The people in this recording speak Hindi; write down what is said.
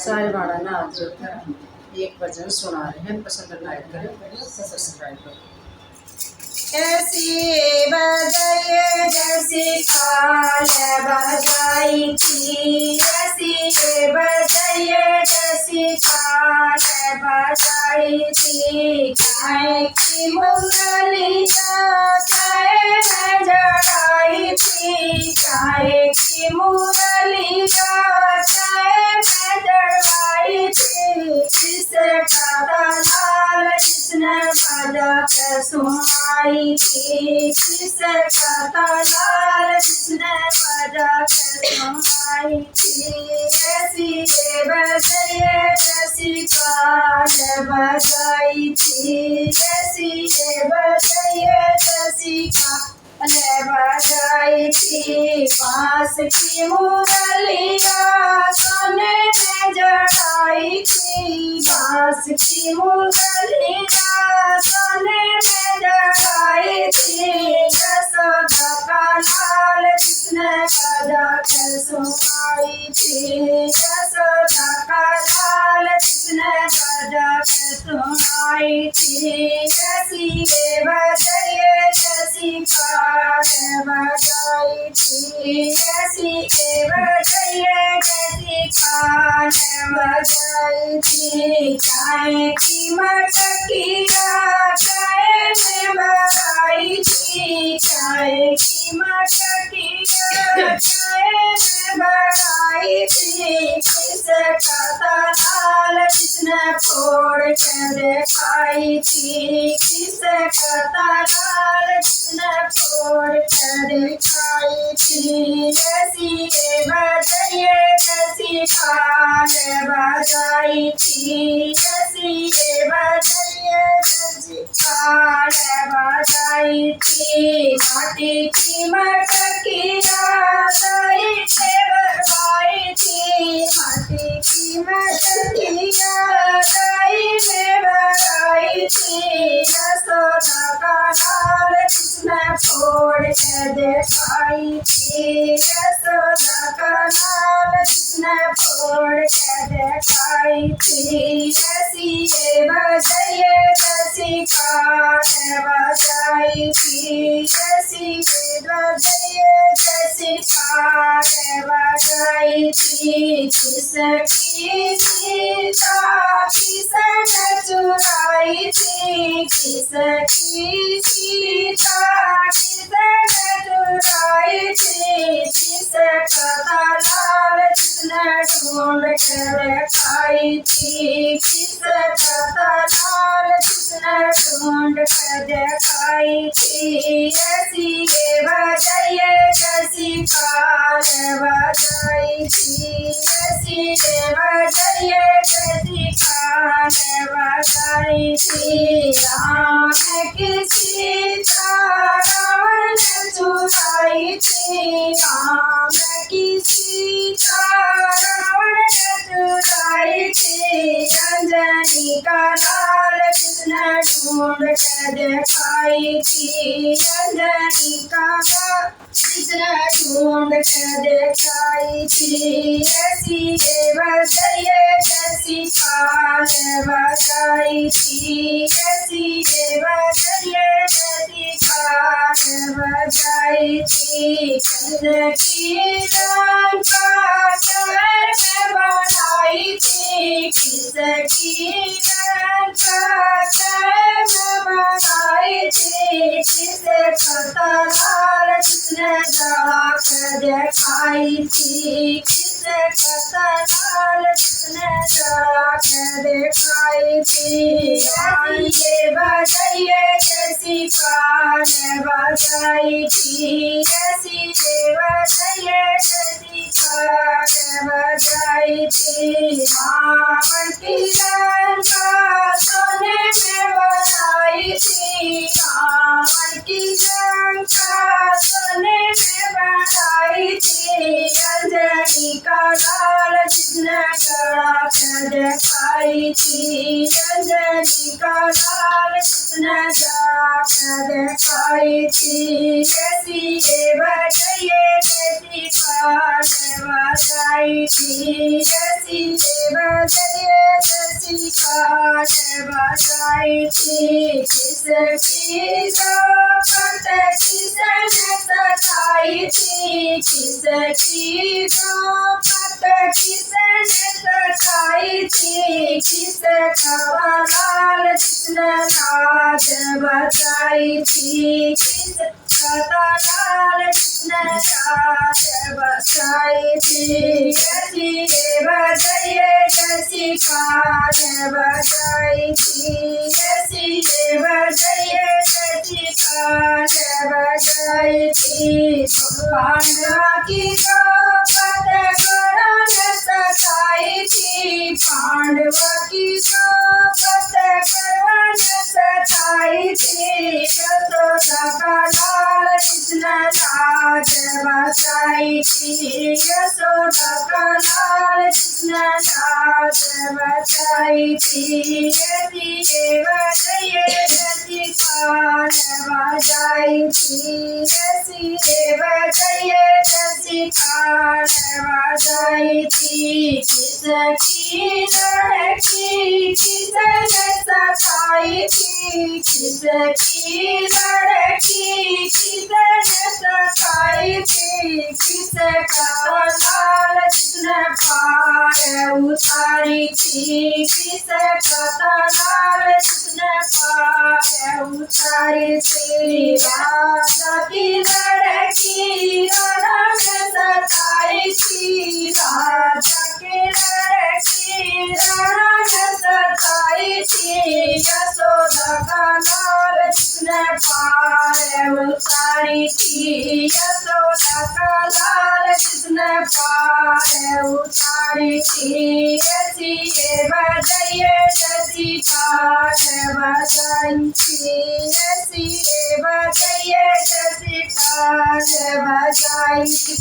सारे बाड़ा ने हाथ जोड़कर एक भजन सुना रहे हैं। पसंद लाइक करें, सब्सक्राइब करें। ऐसी बजाइए जैसी काल बजाई थी, ऐसी बजाइए जैसी काल बजाई थी। चाय की मुरलिया चाय में जड़ाई थी, चाय की मुरलिया चाय में जड़ाई थी। जिसे कादा लाल जिसने बजा के सुनाई थी, जिसे कादा लाल जिसने बजा के सुनाई थी। ऐसी बजाइए जैसी काल बजाई थी, ऐसी बजाइए जैसी काल बजाई थी। बांस की मुरलिया सोने में जड़ाई थी, बांस की मुरलिया सोने में जड़ाई थी। यशोदा का लाल जिसने बजा के सुनाई थी, यशोदा का लाल जिसने बजा के सुनाई थी। ऐसी बजाइए जैसी काल बजाई थी, ऐसी बजाइए जैसी काल बजाई थी। चाय की मटकिया चाय में भराई थी, चाय की मटकिया चाय में भराई थी। किसे कादा लाल जिसने फोड़ के दिखाई थी, किसे कादा लाल जिसने फोड़ के दिखाई थी। ऐसी बजाइए जैसी काल बजाई थी, ऐसी बजाइए जैसी काल बजाई थी। माटी की मटकिया दही से भरवाई थी, माटी की मटकिया दही में भराई थी। यशोदा का लाल जिसने फोड़ के दिखाई थी, यशोदा का लाल जिसने फोड़ के दिखाई थी। ऐसी बजाइए जैसी काल बजाई थी, ऐसी बजाइए जैसी काल बजाई थी। किसकी सीता किसने चुराई थी, किसकी सीता किसने चुराई थी। जिसे कादा लाल जिसने ढूंढ के दिखाई थी, किसे कादा लाल जिसने ढूंढ के दिखाई थी। ऐसी बजाइए जैसी काल बजाई थी, ऐसी बजाइए जैसी काल बजाई थी। राम की सीता रावण ने चुराई थी, राम की सीता रावण ने चुराई थी। अंजनी का लाल जिसने ढूंढ के दिखाई थी, अंजनी का लाल जिसने ढूंढ के दिखाई थी। ऐसी बजाइए जैसी काल बजाई थी, ऐसी बजाइए जैसी काल बजाई थी। चंद्र की लंका शहर में बनाई थी, किसकी लंका शहर में बनाई थी। किसे कादा लाल जिसने जला के दिखाई थी, किसे कादा लाल जिसने जला के दिखाई थी। आइए बजाइए जैसी काल बजाई थी, ऐसी बजाइए जैसी काल बजाई थी। रावण की लंका सोने में बनाई थी, रावण की लंका सोने में बनाई थी। अंजनी का लाल कृष्ण गड़ा देखाई थी अंजनी का लाल कृष्ण गड़ा देखाई थी ऐसी बजाइए जैसी काल बजाई थी ऐसी बजाइए जैसी काल बजाई थी किसकी शोपत किसने सताई थी किसकी शोपत किसने सताई थी किसका लाल कृष्ण लाज बचाई थी किसका लाल कृष्ण लाज बचाई थी ऐसी बजाइए जैसी काल बजाई थी ऐसी बजाइए जैसी काल बजाई थी पांडवा की शोपत करण सताई थी पांडवा की शोपत करण सताई थी यशोदा का लाल कृष्ण लाज बचाई थी यशोदा का लाल कृष्ण लाज बचाई थी यदि बजाइए जैसी काल बजाई थी ऐसी बजाइए जैसी काल बजाई थी किसकी लड़की किसने सताई थी किसकी लड़की किसने सताई थी किसका लाल कृष्ण पार उतारी थी किसका लाल कृष्ण पार उतारी थी राजा की लड़की रण सताई थी राजा की लड़की रण सताई थी यशोदा का लाल कृष्ण पार उतारी थी यशोदा का लाल कृष्ण पार उतारी थी ऐसी बजाइए जैसी काल बजाई थी ऐसी बजाइए जैसी काल बजाई थी।